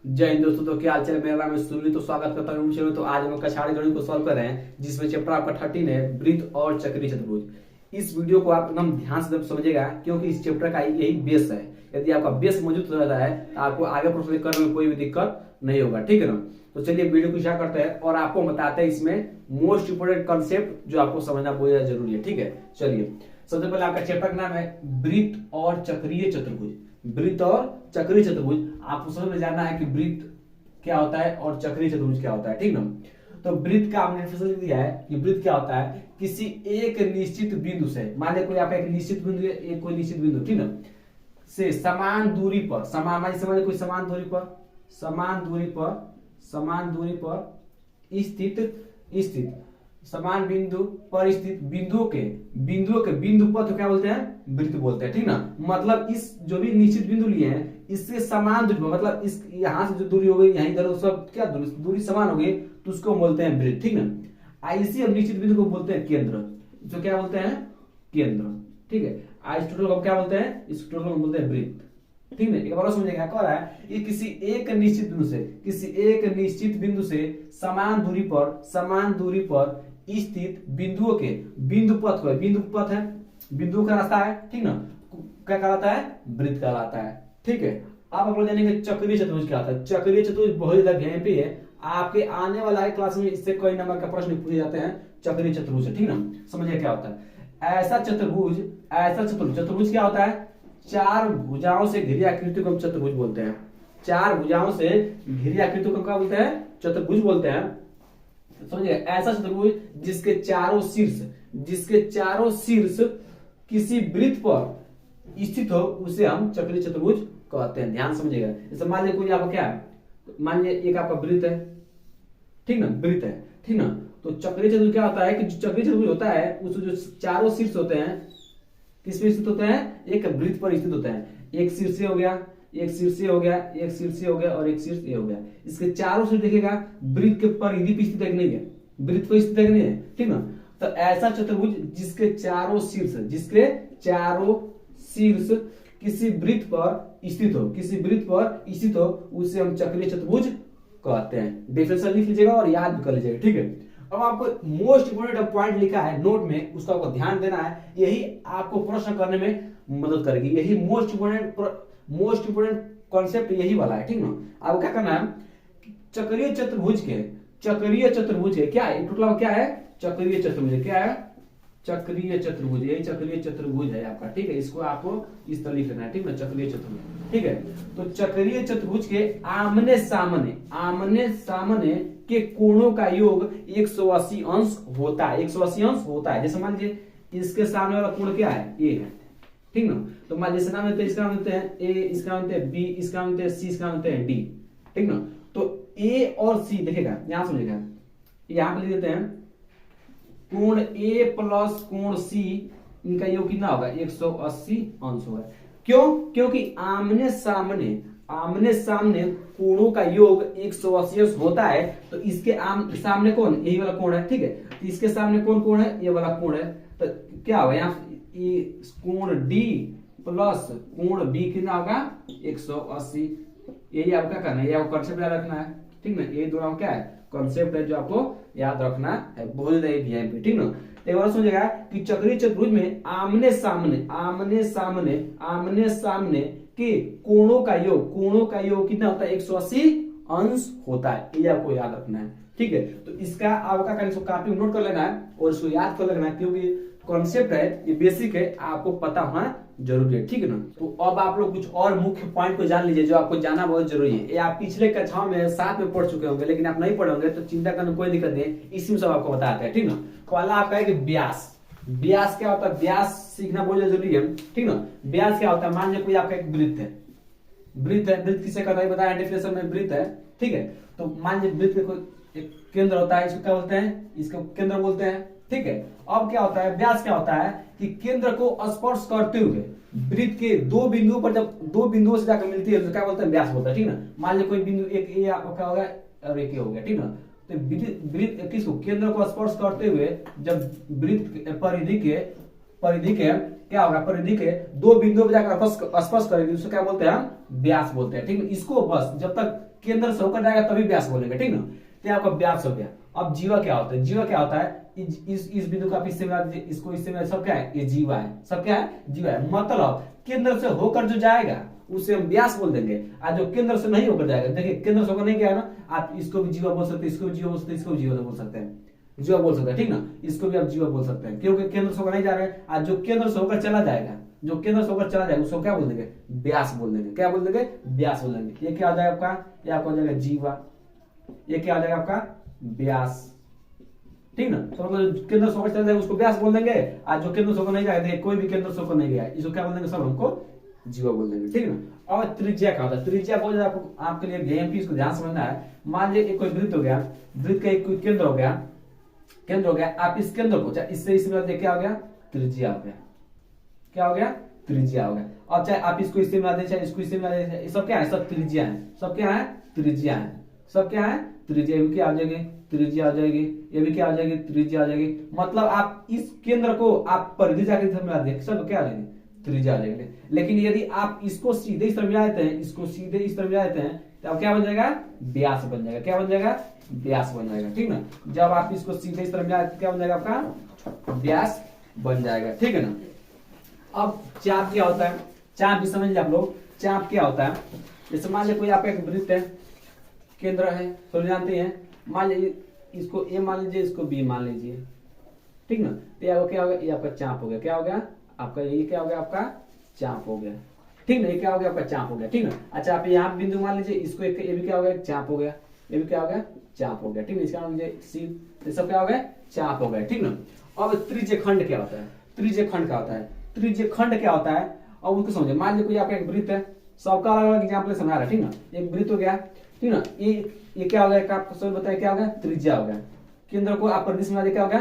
जय हिंद दोस्तों। तो क्या हाल चाल, मेरा नाम है सुनील। तो स्वागत करता हूँ चैनल। तो आज हम कछाड़ी गणित को सॉल्व कर रहे हैं, जिसमें चैप्टर आपका 13 है, वृत्त और चक्रीय चतुर्भुज। इस वीडियो को आप एकदम ध्यान से समझिएगा, क्योंकि इस चैप्टर का यही बेस है। यदि आपका बेस मौजूद रहता है तो आपको आगे प्रश्न करने में कोई भी दिक्कत नहीं होगा, ठीक है ना। तो चलिए वीडियो को स्टार्ट करते हैं और आपको बताते हैं इसमें मोस्ट इंपोर्टेंट कॉन्सेप्ट जो आपको समझना बहुत ज्यादा जरूरी है, ठीक है। चलिए सबसे पहले आपका चैप्टर का नाम है वृत्त और चक्रीय चतुर्भुज। वृत्त और चक्रीय चतुर्भुज आपको समझ में जानना है कि वृत्त क्या होता है और चक्रीय चतुर्भुज क्या होता है, ठीक ना। तो वृत्त का आपने डेफिनेशन दिया है कि वृत्त क्या होता है, किसी एक निश्चित बिंदु से, मान लिया कोई आपका एक निश्चित बिंदु है, एक कोई निश्चित बिंदु, ठीक ना, से समान दूरी पर, समझ कोई समान दूरी पर, समान दूरी पर स्थित समान बिंदु पर स्थित बिंदुओं के बिंदु पथ क्या बोलते हैं, वृत्त बोलते हैं, ठीक ना। मतलब इस जो भी निश्चित बिंदु लिए हैं इससे समान दूरी, मतलब इस यहां से जो दूरी हो गई यहीं इधर सब क्या दूरी समान हो गई, तो उसको बोलते हैं वृत्त, ठीक ना। इसी अब निश्चित बिंदु को बोलते हैं केंद्र, जो क्या बोलते हैं, केंद्र, ठीक है। इस टोटल को क्या बोलते हैं, इस टोटल को बोलते हैं वृत्त, ठीक है। एक बार समझिएगा, कह रहा है ये किसी एक निश्चित बिंदु से समान दूरी पर स्थित बिंदुओं के बिंदु पथ है, बिंदु का रास्ता है, ठीक ना, क्या कहलाता है, वृत्त कहलाता है, ठीक है। अब आप लोग जानेंगे चक्रीय चतुर्भुज क्या होता है। चक्रीय चतुर्भुज बहुत ज्यादा वीआईपी है, आपके आने वाला है क्लास में इससे कई नंबर का प्रश्न पूछे जाते हैं चक्रीय चतुर्भुज, ठीक ना। समझिए क्या होता है ऐसा चतुर्भुज चतुर्भुज क्या होता है, चार भुजाओं से घिरी आकृति को हम चतुर्भुज बोलते हैं। चार भुजाओं से घिरी आकृति को क्या बोलते हैं, चतुर्भुज बोलते हैं। समझिए ऐसा चतुर्भुज जिसके चारों शीर्ष किसी वृत्त पर स्थित हो उसे हम चक्रीय चतुर्भुज कहते हैं। ध्यान समझिएगा। जैसे मान लीजिए कोई आपका क्या है, मान लीजिए एक आपका वृत्त है, ठीक ना, वृत्त है, ठीक ना। तो चक्रीय चतुर्भुज क्या होता है कि जो चक्रीय चतुर्भुज होता है उसमें जो चारों शीर्ष होते हैं किस पे स्थित होते हैं, एक वृत्त पर स्थित होते हैं। एक शीर्ष हो गया, एक शीर्ष हो गया, एक शीर्ष हो गया और एक शीर्ष ये हो गया। इसके चारों शीर्ष देखिएगा वृत्त के परिधि पे स्थित है कि नहीं है, वृत्त पर स्थित है कि नहीं है, ठीक ना। तो ऐसा चतुर्भुज जिसके चारों शीर्ष किसी वृत्त पर स्थित हो उसे हम चक्रीय चतुर्भुज कहते हैं। डेफिनेशन लिख लीजिएगा और याद भी कर लीजिएगा, ठीक है। अब आपको मोस्ट इंपोर्टेंट पॉइंट लिखा है नोट में, उसका आपको ध्यान देना है, यही आपको प्रश्न करने में मदद करेगी। यही मोस्ट इंपोर्टेंट कॉन्सेप्ट यही वाला है, ठीक ना। अब क्या करना है, चक्रीय चतुर्भुज के क्या है, टोटल क्या है, चक्रीय चतुर्भुज क्या है, चक्रीय चतुर्भुज, यही चक्रीय चतुर्भुज है आपका, ठीक है। इसको आपको इस तरह लिख लेना है, ठीक ना, चक्रीय चतुर्भुज, ठीक है। तो चक्रीय चतुर्भुज के आमने सामने के कोणों का योग 180 अंश होता है, 180 अंश होता है। जैसे मान लीजिए इसके सामने वाला कोण क्या है, ए है, ठीक ना। तो मान जैसे नाम लेते हैं, इसका नाम लेते हैं ए, इसका नाम लेते हैं बी, इसका नाम लेते हैं सी, इसका नाम लेते हैं डी, ठीक ना। तो ए और सी देखिएगा, यहां समझिएगा, यहां पे लिख देते हैं कोण ए प्लस कोण सी, इनका योग कितना होगा, 180 अंश होगा। क्यों, क्योंकि आमने सामने कोणों का योग 180 अंश होता है। तो इसके सामने कौन, यही वाला कोण है, ठीक है। तो इसके सामने कौन कोण है, ये वाला कोण है। तो क्या होगा यहाँ कोण डी प्लस कोण बी कितना होगा, 180। यही आपका करना है, ये आपको कॉन्सेप्ट याद रखना है, ठीक ना। ये दोनों क्या है, कॉन्सेप्ट है जो आपको याद रखना है, बहुत वीआईपी, ठीक ना। एक बार समझिएगा कि चक्रीय चतुर्भुज में आमने सामने के कोणों का योग कितना होता है, 180 अंश होता है। ये आपको याद रखना है, ठीक है। तो इसका आपका काफी नोट कर लेना है और इसको याद कर लेना है, क्योंकि कॉन्सेप्ट है, ये बेसिक है, आपको पता होना जरूरी है, ठीक है ना। तो अब आप लोग कुछ और मुख्य पॉइंट को जान लीजिए जो आपको जानना बहुत जरूरी है। ये आप पिछले कक्षाओं में साथ में पढ़ चुके होंगे, लेकिन आप नहीं पढ़े होंगे तो चिंता करने कोई दिक्कत नहीं, इसी में सब आपको बताते हैं, ठीक ना। पहला आपका है कि व्यास क्या होता है, व्यास सीखना बहुत जरूरी है, ठीक ना। व्यास क्या होता है, मान लीजिए कोई आपका एक वृत्त है, वृत्त किसे कहता है बताया डेफिनेशन में, वृत्त है, ठीक है। तो मान लीजिए वृत्त में कोई एक केंद्र होता है, इसको क्या बोलते हैं, इसको केंद्र बोलते हैं, ठीक है। अब क्या होता है, व्यास क्या होता है कि केंद्र को स्पर्श करते हुए वृत्त के दो बिंदुओं पर जब दो बिंदुओं से जाकर मिलती है तो क्या बोलते हैं, व्यास बोलता है, ठीक ना। मान लीजिए कोई बिंदु एक ए क्या हो गया और एक ए हो गया, ठीक ना। तो वृत्त किसको, केंद्र को स्पर्श करते हुए जब वृत्त परिधि के क्या होगा, परिधि के दो बिंदुओं पर जाकर स्पर्श करेगी, उसको क्या बोलते हैं हम, व्यास बोलते हैं। ठीक है, इसको बस जब तक केंद्र से होकर जाएगा तभी व्यास बोलेंगे। ठीक ना, तो आपका व्यास हो गया। अब जीवा क्या होता है, जीवा क्या होता है, इस बिंदु को आप इससे मिला दीजिए, इसको इससे मिला, सब क्या है, ये जीवा है, सब क्या है, जीवा है। मतलब केंद्र से होकर जो जाएगा उसे हम व्यास बोल देंगे, और जो केंद्र से नहीं होकर जाएगा, देखिए केंद्र से होकर नहीं गया है ना, आप इसको भी जीवा बोल सकते हैं, इसको भी जीवा बोल सकते हैं, इसको भी जीवा बोल सकते हैं, जीवा बोल सकते हैं। ठीक ना, इसको भी आप जीवा बोल सकते हैं, क्योंकि केंद्र से होकर नहीं जा रहे हैं। आज जो केंद्र से होकर चला जाएगा, जो केंद्र से होकर चला जाएगा उसको क्या बोल देंगे, व्यास बोल देंगे। क्या बोल देंगे, व्यास बोल देंगे। ये क्या हो जाएगा आपका, ये आपका हो जाएगा जीवा, ये क्या हो जाएगा आपका, व्यास। ठीक ना, तो मतलब केंद्र से होकर चला जाएगा उसको व्यास बोल देंगे, आज जो केंद्र से होकर नहीं जाएगा, कोई भी केंद्र से होकर नहीं गया, इसको क्या बोल देंगे, सब हमको जीवा बोल देंगे। ठीक ना। और त्रिज्या क्या होता है, त्रिज्या बहुत ज्यादा आपके लिए जेएमपी इसको ध्यान समझना है। मान लीजिए कोई वृत्त हो गया, वृत्त का एक केंद्र हो गया, केंद्र हो गया, आप इस केंद्र को चाहे इससे इसमें क्या हो गया, त्रिज्या हो गया। क्या हो गया, त्रिज्या हो गया। अब चाहे आप इसको इससे मिला दें, चाहे इसको इससे मिला दें, सब क्या है, सब त्रिज्या है, सब क्या है, त्रिज्या है, सब क्या है, त्रिज्या। ये क्या आ जाएगी, त्रिज्या आ जाएगी, ये भी क्या आ जाएगी, त्रिज्या आ जाएगी। मतलब आप इस केंद्र को आप परिधि जाकर मिला दें, सब क्या आ जाएगी, त्रिज्या आ जाएगी। लेकिन यदि आप इसको सीधे इस तरह मिला देते हैं, इसको सीधे इस तरह मिला देते हैं, तो अब क्या बन जाएगा, व्यास बन जाएगा। क्या बन जाएगा, व्यास बन जाएगा। ठीक ना, जब आप इसको सीधे इस तरह मिला देते क्या बन जाएगा, आपका व्यास बन जाएगा। ठीक है ना। अब चाप क्या होता है, चाप भी समझ लीजिए आप लोग, चाप क्या होता है। जैसे मान लीजिए कोई आपका एक वृत्त है, केंद्र है, तो जानते हैं, मान लीजिए इसको ए मान लीजिए, इसको बी मान लीजिए। ठीक ना, तो क्या हो गया, ये आपका चाप हो गया। क्या हो गया आपका, ये क्या हो गया, आपका चाप हो गया। ठीक ना, ये क्या हो गया, आपका चाप हो गया। ठीक ना। अच्छा, आप यहाँ बिंदु मान लीजिए, इसको एक, ये भी क्या हो गया, चाप हो गया, ये भी क्या हो गया, चाप हो गया। ठीक है, इसका नाम लीजिए सी, ये सब क्या हो गया, चाप हो गया। ठीक ना। अब त्रिज्य खंड क्या होता है, त्रिज्य खंड क्या होता है, त्रिज्य खंड क्या होता है, अब उसको समझे। मान लीजिए कोई आपका एक वृत्त है, सबका अलग अलग एग्जाम्पल समझा रहा है। ठीक ना, एक वृत्त हो गया, ठीक ना, ये क्या हो गया, आपको सब बताया क्या हो गया, त्रिज्या हो गया। केंद्र को आप परिधि में क्या हो गया,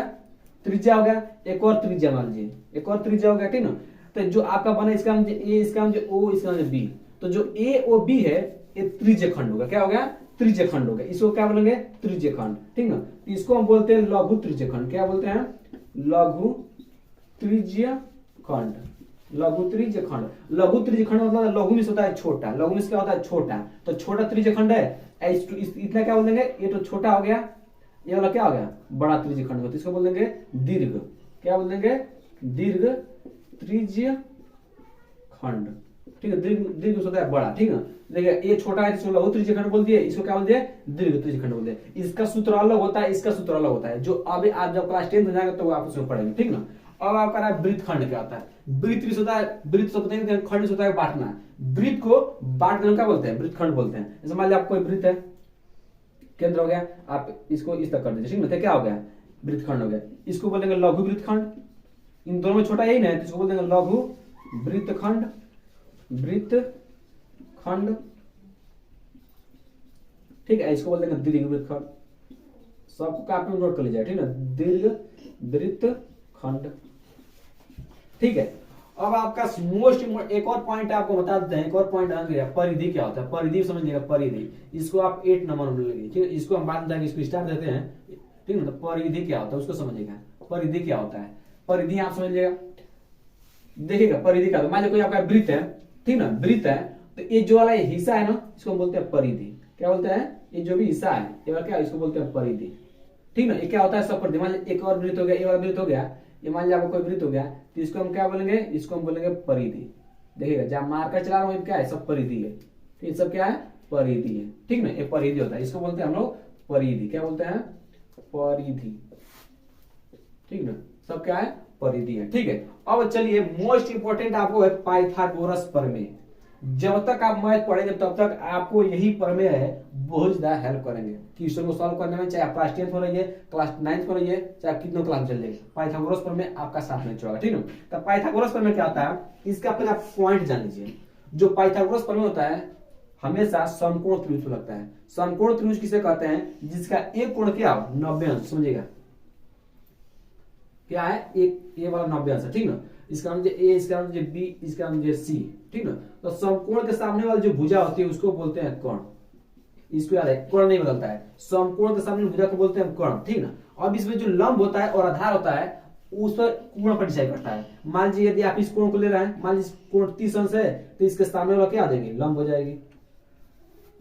त्रिज्या हो गया। एक और त्रिज्या मान लीजिए, एक और त्रिज्या हो गया। ठीक ना, तो जो आपका बना इसका नाम ए, इसका नाम ओ, इसका नाम बी, तो जो ए ओ बी है ये त्रिज्य खंड होगा। क्या हो गया, त्रिज्य खंड होगा। इसको क्या बोलेंगे, त्रिज्य खंड। ठीक ना, इसको हम बोलते हैं लघु त्रिज्य खंड। क्या बोलते हैं, लघु त्रिज्य खंड, लघु त्रिज्य खंड। लघु त्रिज्य खंड मतलब लघु में होता है छोटा, लघु में क्या होता है, छोटा, तो छोटा त्रिज्य खंड है। इतना क्या बोल देंगे, ये तो छोटा हो गया, ये वाला क्या हो गया, बड़ा त्रिज्य खंड होता है, इसको बोल देंगे दीर्घ। क्या बोल देंगे, दीर्घ त्रिज्य खंड। ठीक है, दीर्घ होता है बड़ा। ठीक है, देखिए ये छोटा है, इसको लघु त्रिज्य खंड बोल दिए, इसको क्या बोल दिए, दीर्घ त्रिज्य खंड बोल दिए। इसका सूत्र अलग होता है, इसका सूत्र अलग होता है, जो अभी आप जब क्लास 10 में जाएंगे तो आप उसमें पढ़ेंगे। ठीक ना। अब आपका वृत्त खंड क्या होता है, वृत्त भी होता है, वृत्त से बताएंगे, खंड होता है बांटना। वृत्त को बांट देना क्या बोलते हैं, वृत्त खंड बोलते हैं। जैसे मान लीजिए आपको वृत्त है, केंद्र हो गया, आप इसको इस तक कर दीजिए। ठीक है, क्या हो गया, वृत्त खंड हो गया। इसको बोलेंगे लघु वृत्त खंड। इन दोनों में छोटा यही ना है, तो इसको बोल देंगे लघु वृत्त खंड, वृत्त खंड। ठीक है, इसको बोल देंगे दीर्घ वृत्त खंड। सबको कापी में नोट कर लीजिए। ठीक है, दीर्घ वृत्त खंड। ठीक है, अब आपका मोस्ट एक और पॉइंट आपको बता देते हैं, एक और पॉइंट परिधि क्या होता है, परिधि समझिएगा, परिधि। इसको आप 8 नंबर में लगे। ठीक है, इसको हम बाद में इसको स्टार्ट देते हैं। ठीक है, तो परिधि क्या होता है उसको समझिएगा, परिधि क्या होता है, परिधि आप समझिएगा। देखिएगा परिधि का, मान लीजिए कोई आपका वृत्त है, ठीक ना, वृत्त है, तो ये जो वाला हिस्सा है ना, इसको हम बोलते हैं परिधि। क्या बोलते हैं, ये जो भी हिस्सा है ये वाला क्या, इसको बोलते हैं परिधि। ठीक ना, ये क्या होता है, सब परिधि। मान लीजिए एक और वृत्त हो गया, ये वाला वृत्त हो गया, ये मान लीजिए आपको कोई वृत्त हो गया, तो इसको हम क्या बोलेंगे, इसको हम बोलेंगे परिधि। देखिएगा जहां मार्कर चला रहा हूं क्या है, सब परिधि है। ठीक, सब क्या है, परिधि है। ठीक ना, ये परिधि होता है, इसको बोलते हैं हम लोग परिधि। क्या बोलते हैं, परिधि। ठीक ना, सब क्या है, परिधि है। ठीक है, अब चलिए मोस्ट इंपोर्टेंट आपको है पाइथागोरस प्रमेय। जब तक आप मैथ पढ़ेंगे तब तक आपको यही प्रमेय है बहुत ज्यादा हेल्प करेंगे क्वेश्चन को सॉल्व करने में, चाहे आप क्लास 10 हो रही है, क्लास 9 हो रही है, चाहे कितनों क्लास चल जाएगी, पाइथागोरस प्रमेय आपका साथ में छोड़ेगा। ठीक है, तो पाइथागोरस प्रमेय क्या होता है, इसका पहले आप पॉइंट जान लीजिए। जो पाइथागोरस प्रमेय होता है हमेशा समकोण त्रिभुज लगता है। समकोण त्रिभुज किसे कहते हैं, जिसका एक कोण क्या 90 अंश, समझिएगा क्या है, एक ये वाला 90 अंश है। ठीक ना, इसका नाम ए, इसका नाम बी, इसका नाम सी। ठीक ना, तो समकोण के सामने वाली जो भुजा होती है उसको बोलते हैं कोण। इसको याद है, कोण नहीं बदलता है, समकोण के सामने भुजा को बोलते हैं कोण। ठीक ना, अब इसमें जो लंब होता है और आधार होता है उस पर कोण पर डिसाइड करता है। मान लीजिए यदि आप इस कोण को ले रहे हैं, मान लीजिए कोण 30 अंश है, तो इसके सामने वाला क्या आ जाएगी, लंब हो जाएगी,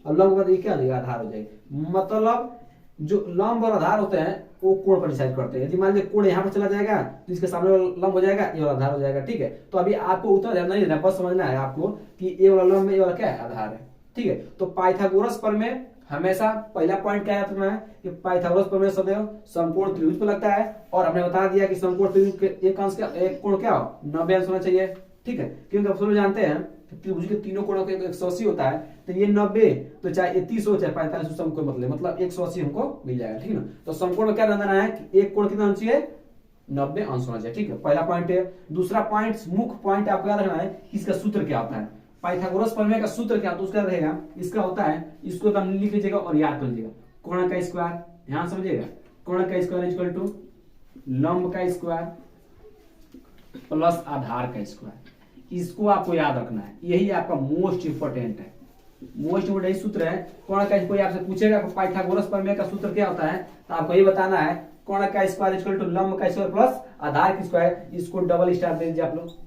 और लंब का क्या आ जाएगा, आधार हो जाएगी। मतलब जो लंब और आधार होते हैं वो कोण पर डिसाइड करते हैं। यदि मान लीजिए कोण यहाँ पर चला जाएगा तो इसके सामने वाला लंब हो जाएगा, ये वाला आधार हो जाएगा। ठीक है, तो अभी आपको उतना ध्यान नहीं देना, बस समझना है आपको कि ये वाला लंब है, ये वाला क्या है, आधार है। ठीक है, तो पाइथागोरस प्रमेय हमेशा पहला पॉइंट क्या याद रखना है कि पाइथागोरस प्रमेय सदैव समकोण त्रिभुज पर लगता है, और हमने बता दिया कि समकोण त्रिभुज के एक अंश का एक कोण क्या हो, 90 अंश होना चाहिए। ठीक है, क्योंकि आप सब जानते हैं त्रिभुज के तीनों कोणों का 180 होता है, तो ये 90, तो चाहे 30 हो चाहे 45 हो, समकोण मतलब 180 हमको मिल जाएगा। ठीक है ना, तो समकोण में क्या ध्यान देना है कि एक कोण कितना होना चाहिए, 90 अंश होना चाहिए। ठीक है, पहला पॉइंट है। दूसरा पॉइंट, मुख्य पॉइंट आपको याद रखना है कि इसका सूत्र क्या होता है। पाइथागोरस प्रमेय का सूत्र क्या होता है, उसका रहेगा, इसका होता है, इसको तो लिख लीजिएगा और याद कर लीजिएगा, कोण का स्क्वायर, ध्यान समझिएगा, कोण का स्क्वायर इक्वल टू लंब का स्क्वायर प्लस आधार का स्क्वायर। इसको आपको याद रखना है, यही आपका मोस्ट इंपोर्टेंट है, मोस्ट इंपोर्टेंट सूत्र है। कोण का, कोई आपसे पूछेगा पाइथागोरस प्रमेय का सूत्र क्या होता है, तो आपको ये बताना है, कोण का स्क्वायर इक्वल टू लंब का स्क्वायर प्लस आधार का स्क्वायर। इसको डबल स्टार दे दीजिए आप लोग,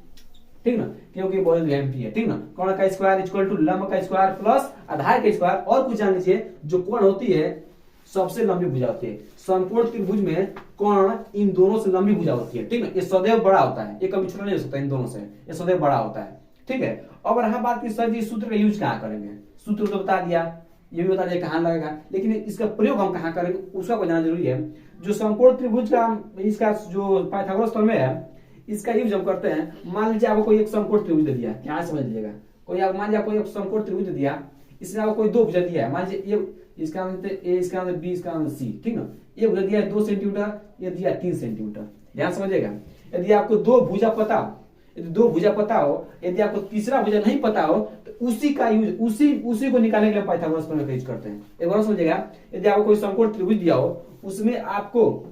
ठीक ना, क्योंकि बहुत एमपी है। ठीक ना, कोण का स्क्वायर इक्वल टू लंब का स्क्वायर प्लस आधार का स्क्वायर। और कुछ जान लीजिए, जो कोण होती है सबसे लंबी भुजा होती है, समकोण त्रिभुज में कोण इन दोनों से लंबी भुजा होती है। ठीक ना, ये सदैव बड़ा होता है, ये कभी छोटा नहीं हो सकता इन दोनों से, ये सदैव बड़ा होता है। ठीक है, अब रहा बात की सर जी सूत्र का यूज कहाँ करेंगे, सूत्र तो बता दिया, ये भी बता दिया कहाँ लगेगा, लेकिन इसका प्रयोग हम कहाँ करेंगे उसका को जानना जरूरी है। जो समकोण त्रिभुज का इसका जो पाइथागोरस प्रमेय है, इसका यूज हम करते हैं। मान लीजिए आपको कोई एक समकोण त्रिभुज दे दिया, यहाँ समझ लीजिएगा, कोई आप मान लीजिए आपको एक समकोण त्रिभुज दे दिया, इसमें आपको कोई दो भुजा दिया है, मान लीजिए ये इसका आंसर ए, इसका आंसर बी, इसका आंसर सी। ठीक ना, ये भुजा दिया है 2 सेंटीमीटर, ये दिया 3 सेंटीमीटर, ध्यान समझिएगा। यदि आपको दो भुजा पता हो, यदि दो भुजा पता हो, यदि आपको तीसरा भुजा नहीं पता हो, तो उसी का यूज उसी को निकालने के लिए पाइथागोरस प्रमेय का यूज करते हैं। एक बार समझिएगा, यदि आपको कोई समकोण त्रिभुज दिया हो, उसमें आपको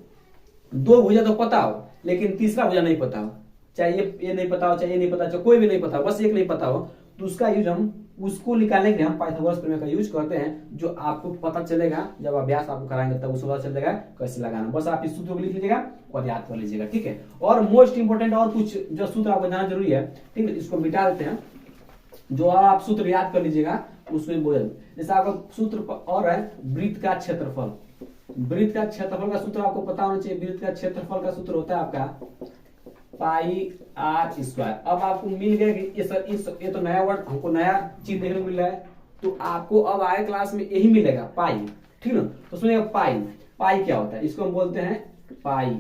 दो भुजा तो पता हो लेकिन तीसरा भुजा नहीं पता हो, चाहे ये नहीं पता हो, चाहे ये नहीं पता, चाहे कोई भी नहीं पता हो, बस एक नहीं पता हो, तो उसका यूज हम उसको निकालने के लिए हम पाइथागोरस प्रमेय का यूज करते हैं, जो आपको पता चलेगा जब अभ्यास आपको कराएंगे तब उसको पता चलेगा कैसे लगाना। बस आप इस सूत्र को लिख लीजिएगा और याद कर लीजिएगा। ठीक है, और मोस्ट इंपोर्टेंट और कुछ जो सूत्र आपको जानना जरूरी है, ठीक है, इसको मिटा देते हैं, जो आप सूत्र याद कर लीजिएगा उसमें बोल, जैसे आपका सूत्र और है वृत्त का क्षेत्रफल। वृत्त का क्षेत्रफल का सूत्र आपको पता होना चाहिए। वृत्त का क्षेत्रफल का सूत्र होता है आपका पाई आर स्क्वायर। अब आपको मिल गया कि ये तो नया वर्ड, हमको नया चीज देखने को मिल रहा है, तो आपको अब आए क्लास में यही मिलेगा पाई। ठीक ना, तो सुनिएगा पाई, पाई क्या होता है, इसको हम बोलते हैं पाई,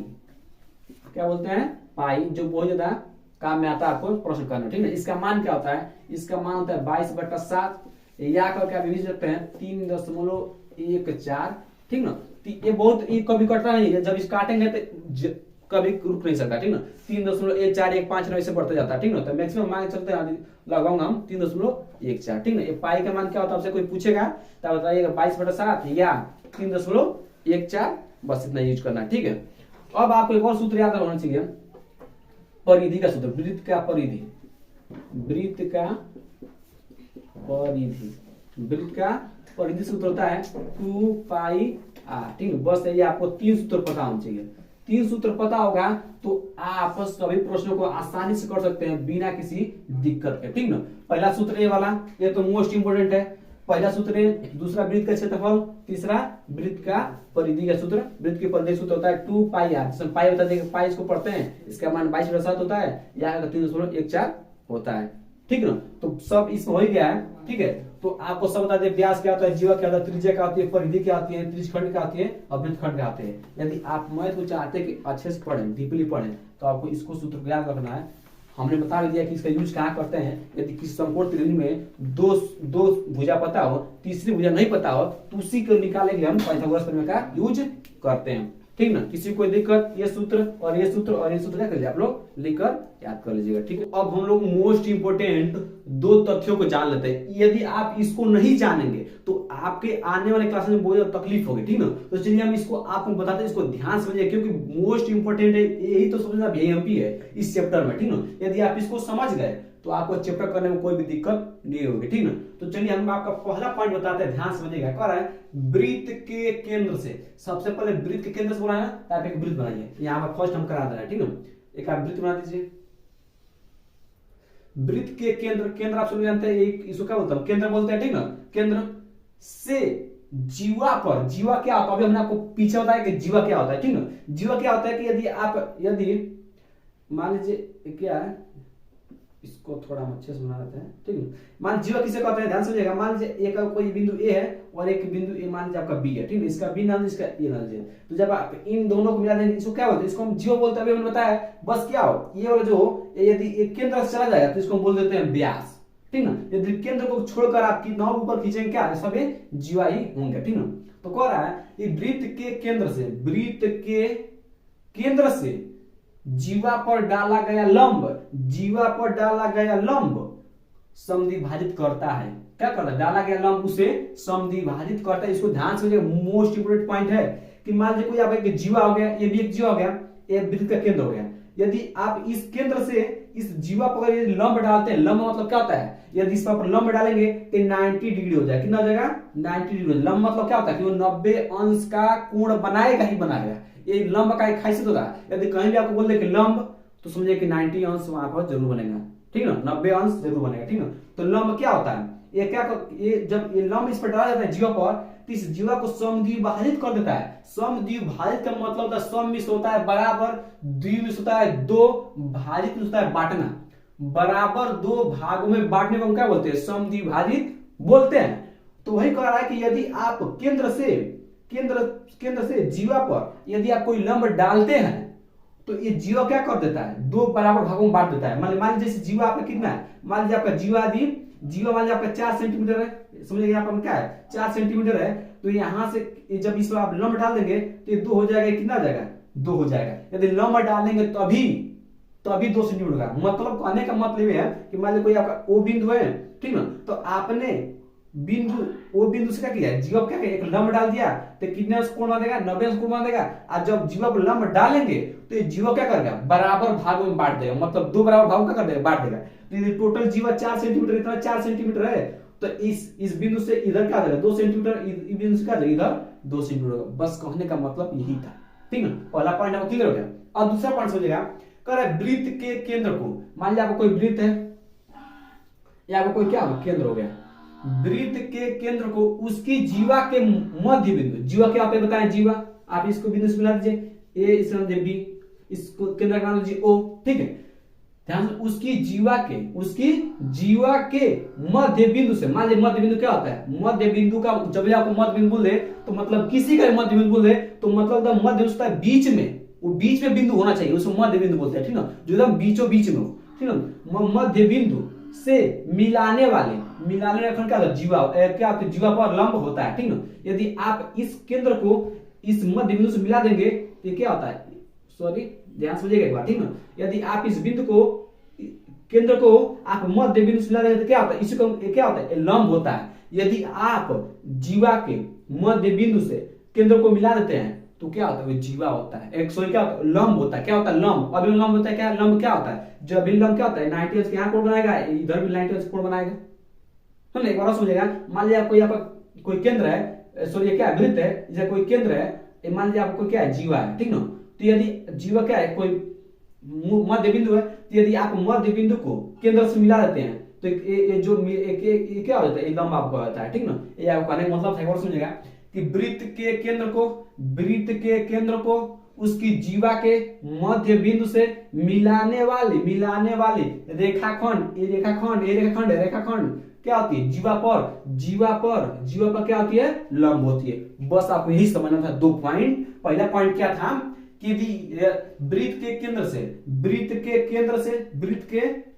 क्या बोलते हैं, पाई, जो बहुत ज्यादा काम में आता है आपको प्रश्न करना। ठीक ना, इसका मान क्या होता है, इसका मान होता है 22/7, या करके आप लिख सकते हैं 3.14। ठीक ना, ये बहुत, ये कभी कटता नहीं है, जब इस काटेंगे तो कभी रुक नहीं सकता। ठीक ना, 3.1415 ऐसे बढ़ते जाता है। ठीक ना, तो मैक्सिमम मान चलते हैं लगाऊंगा हम 3.14। ठीक ना, ये पाई का मान क्या होता है आपसे कोई पूछेगा तो बताइएगा 22/7 या 3.14, बस इतना यूज करना है। ठीक है, अब आपको एक और सूत्र याद होना चाहिए, परिधि का सूत्र, वृत्त का परिधि, वृत्त का परिधि, वृत्त का परिधि सूत्र होता है 2πr। ठीक है, बस ये आपको 3 सूत्र पता होना चाहिए। 3 सूत्र पता होगा तो आप सभी प्रश्नों को आसानी से कर सकते हैं बिना किसी दिक्कत के। ठीक ना, पहला सूत्र ये वाला, ये तो मोस्ट इंपोर्टेंट है, पहला सूत्र है। दूसरा वृत्त का क्षेत्रफल, तीसरा वृत्त का परिधि का सूत्र। वृत्त की परिधि सूत्र होता है 2πr, जिसमें पाई बता देंगे, पाई इसको पढ़ते हैं, इसका मान 22/7 होता है या 3.14 होता है। ठीक ना, तो सब इसमें हो ही गया है। ठीक है, तो आपको सब बता दें, व्यास क्या होता है, जीवा क्या होता है, त्रिज्या क्या होती है, परिधि क्या होती है, त्रिज्यखंड क्या होती है और वृत्तखंड क्या होते हैं। यदि आप मैथ को चाहते हैं कि अच्छे से पढ़ें, डीपली पढ़ें, तो आपको इसको सूत्र को याद रखना है। हमने बता दिया कि इसका यूज कहाँ करते हैं। यदि किसी समकोण त्रिभुज में दो भुजा पता हो, तीसरी भुजा नहीं पता हो, तो उसी को निकालने के लिए हम पाइथागोरस प्रमेय का यूज करते हैं। ठीक ना, किसी को दिक्कत, ये सूत्र और ये सूत्र और ये सूत्र क्या करिए आप लोग लिखकर याद कर लीजिएगा। ठीक है, अब हम लोग मोस्ट इंपोर्टेंट 2 तथ्यों को जान लेते हैं। यदि आप इसको नहीं जानेंगे तो आपके आने वाले क्लास में बहुत ज्यादा तकलीफ होगी। ठीक ना, तो चलिए हम इसको आपको बताते हैं, इसको ध्यान समझिए क्योंकि मोस्ट इंपोर्टेंट है, यही तो सबसे ज्यादा VMP है इस चैप्टर में। ठीक ना, यदि आप इसको समझ गए तो आपको चैप्टर करने में कोई भी दिक्कत नहीं होगी, ठीक ना। तो चलिए हम आपका पहला पॉइंट बताते हैं, ध्यान समझिएगा। कह रहा है वृत्त के केंद्र से, सबसे पहले वृत्त के केंद्र से बोला है तो आप एक वृत्त बनाइए। यहाँ पर फर्स्ट हम करा दे रहे हैं, ठीक ना। एक आप वृत्त बना दीजिए। वृत्त के केंद्र, केंद्र आप सब जानते हैं, एक इसको क्या बोलते हैं, केंद्र बोलते हैं, ठीक ना। केंद्र से जीवा पर, जीवा क्या होता है, अभी हमने आपको पीछे बताया कि जीवा क्या होता है, ठीक ना। जीवा क्या होता है कि यदि मान लीजिए क्या है, इसको थोड़ा हम अच्छे से बना लेते हैं, ठीक है। मान जीवा किसे कहते हैं, ध्यान समझिएगा। मान लीजिए एक कोई बिंदु ए है और एक बिंदु ए मान लीजिए आपका बी है, ठीक है। इसका बी नाम, इसका ए नाम लीजिए। तो जब आप इन दोनों को मिला देंगे, इसको क्या बोलते हैं, इसको हम जीवा बोलते हैं। अभी हमने बताया बस क्या हो, ये वाला जो यदि एक केंद्र से चला जाएगा तो इसको हम बोल देते हैं व्यास, ठीक ना। यदि केंद्र को छोड़कर आप नाव ऊपर खींचेंगे क्या है, सभी जीवा ही होंगे, ठीक ना। तो कह रहा है ये वृत्त के केंद्र से, वृत्त के केंद्र से जीवा पर डाला गया लंब, जीवा पर डाला गया लंब समद्विभाजित करता है। क्या करता है, डाला गया लंब उसे समद्विभाजित करता है। इसको ध्यान से, मोस्ट इंपोर्टेंट पॉइंट है कि मान लीजिए कोई आप एक जीवा हो गया, ये भी एक जीवा हो गया, ये वृत्त का केंद्र हो गया। यदि आप इस केंद्र से इस जीवा पर यदि लंब डालते हैं, लंब मतलब क्या होता है, यदि इस पर लंब डालेंगे तो 90 डिग्री हो जाएगा। कितना हो जाएगा, 90 डिग्री। लंब मतलब क्या होता है कि वो 90 अंश का कोण बनाएगा ही बनाएगा। ये लंब का एक खासियत होता है। यदि कहीं भी आपको बोल दे कि लंब, तो समझिए कि 90 अंश वहां पर जरूर बनेगा, ठीक ना, 90 अंश जरूर बनेगा, ठीक ना। तो लंब क्या होता है, ये क्या ये जब ये लंब इस पर डाला जाता है जीवा पर, तो इस जीवा को समद्विभाजित कर देता है। समद्विभाजित का मतलब होता है सम मिस होता है बराबर, द्विमिश होता है दो, भाजित होता है बांटना। बराबर दो भागों में बांटने को हम क्या बोलते हैं, समद्विभाजित बोलते हैं। तो वही कह रहा है कि यदि आप केंद्र से जीवा पर यदि आप कोई लंब डालते हैं तो ये जीवा क्या कर देता है, दो बराबर भागों में बांट देता है। मान लीजिए जीवा आपका कितना है, मान लीजिए आपका जीवा मान लीजिए आपका 4 सेंटीमीटर है, समझिए यहाँ पर क्या है 4 सेंटीमीटर है। तो यहाँ से जब इसमें आप लंब डाल देंगे तो ये 2 हो जाएगा, कितना हो जाएगा, 2 हो जाएगा। यदि लंब डालेंगे तभी 2 सेंटीमीटर का मतलब, कहने का मतलब ये है कि मान लीजिए कोई आपका ओ बिंदु है, ठीक ना। तो आपने ओ बिंदु से क्या किया, जीवा क्या किया, एक लंब डाल दिया तो कितने अंश कोण बनेगा, 90 अंश कोण बनेगा। और जब जीवा पर लंब डालेंगे तो ये जीवा क्या करेगा, बराबर भागों में बांट देगा, मतलब 2 बराबर भागों का कर देगा, बांट देगा। तो ये टोटल जीवा 4 सेंटीमीटर, इतना 4 सेंटीमीटर है, तो इस बिंदु से इधर क्या आ जाएगा 2 सेंटीमीटर, इस बिंदु से क्या आ जाएगा इधर 2 सेंटीमीटर। बस कहने का मतलब यही था, ठीक ना। पहला पॉइंट आपको क्लियर हो गया। और दूसरा पॉइंट समझिएगा, कह रहा है वृत्त के केंद्र को, मान लिया आपको कोई वृत्त है या आपको कोई क्या केंद्र हो गया, वृत्त के केंद्र को उसकी जीवा के मध्य बिंदु, जीवा क्या आप बताएं, जीवा आप इसको बिंदु से मिला दीजिए, ए इस नाम बी, इसको केंद्र का नाम लीजिए ओ, ठीक है। ध्यान से उसकी जीवा के मध्य बिंदु से, मान लीजिए मध्य बिंदु क्या होता है, मध्य बिंदु का जब आपको मध्य बिंदु बोल दे तो मतलब किसी का मध्य बिंदु बोल दे तो मतलब मध्य उसका बीच में, वो बीच में बिंदु होना चाहिए, उसको मध्य बिंदु बोलते हैं, ठीक ना। जो एकदम बीचों बीच में हो, ठीक ना। मध्य बिंदु से मिलाने खंड क्या जीवा, क्या जीवा पर लंब होता है, ठीक ना। यदि आप इस केंद्र को इस मध्य बिंदु से मिला देंगे तो क्या होता है, सॉरी ध्यान समझिएगा एक बार, ठीक ना। यदि आप इस बिंदु को केंद्र को आप मध्य बिंदु से मिला देंगे तो क्या होता है, इसी को क्या होता है, लंब होता है। यदि आप जीवा के मध्य बिंदु से केंद्र को मिला देते हैं तो क्या होता है, जीवा होता है, एक सॉरी क्या होता है, लंब होता है। क्या होता है, लंब। अभी लंब होता है क्या, लंब क्या होता है, जब भी लंब क्या होता है 90 अंश यहाँ कोण बनाएगा, इधर भी 90 अंश कोण बनाएगा। तो एक बार समझिएगा, मान लीजिए आपको यहाँ पर कोई केंद्र है, सॉरी क्या वृत्त है, जैसे कोई केंद्र है, मान लीजिए आपको क्या है, जीवा है, ठीक ना। तो यदि जीवा क्या है, कोई मध्य बिंदु है, तो यदि आप मध्य बिंदु को केंद्र से मिला देते हैं तो ये जो क्या हो जाता है, लंब आपको होता है, ठीक ना। ये आपको कहने का मतलब है, समझिएगा कि वृत्त के केंद्र को उसकी जीवा के मध्य बिंदु से मिलाने वाली रेखाखंड क्या होती है, जीवा पर क्या होती है, लंब होती है। बस आपको यही समझना था, 2 पॉइंट। पहला पॉइंट क्या था कि वृत्त के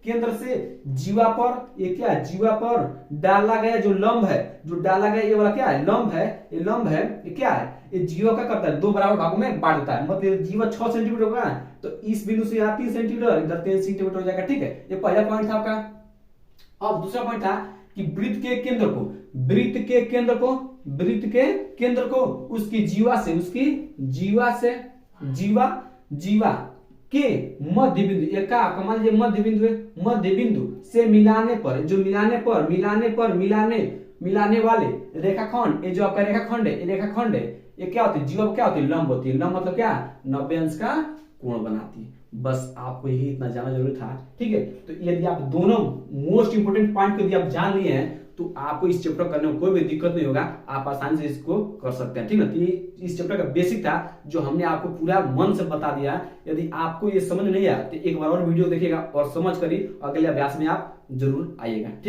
केंद्र से जीवा पर, ये क्या है, जीवा पर डाला गया जो लंब है, ये वाला क्या है, लंब है, ये क्या है, ये जीवा क्या करता है, 2 बराबर भागों में बांट देता है। मतलब जीवा 6 सेंटीमीटर होगा तो इस बिंदु से यहाँ 3 सेंटीमीटर, इधर 3 सेंटीमीटर हो जाएगा, ठीक है। ये पहला पॉइंट था आपका। अब दूसरा पॉइंट था कि वृत्त के केंद्र को उसकी जीवा के मध्य बिंदु, एक का आपका मान लीजिए मध्य बिंदु है, मध्य बिंदु से मिलाने पर, जो मिलाने वाले रेखाखंड, ये जो आपका रेखाखंड है, ये रेखाखंड है, ये क्या होती है, जीवा क्या होती है, लंब होती है। लंब मतलब क्या, 90 अंश का कोण बनाती है। बस आपको यही इतना जानना जरूरी था, ठीक है। तो यदि आप दोनों मोस्ट इंपोर्टेंट पॉइंट को यदि आप जान लिए हैं तो आपको इस चैप्टर करने में कोई भी दिक्कत नहीं होगा, आप आसानी से इसको कर सकते हैं, ठीक है। तो ये इस चैप्टर का बेसिक था जो हमने आपको पूरा मन से बता दिया। यदि आपको ये समझ नहीं आया तो एक बार और वीडियो देखिएगा और समझ कर ही अगले अभ्यास में आप जरूर आइएगा, ठीक।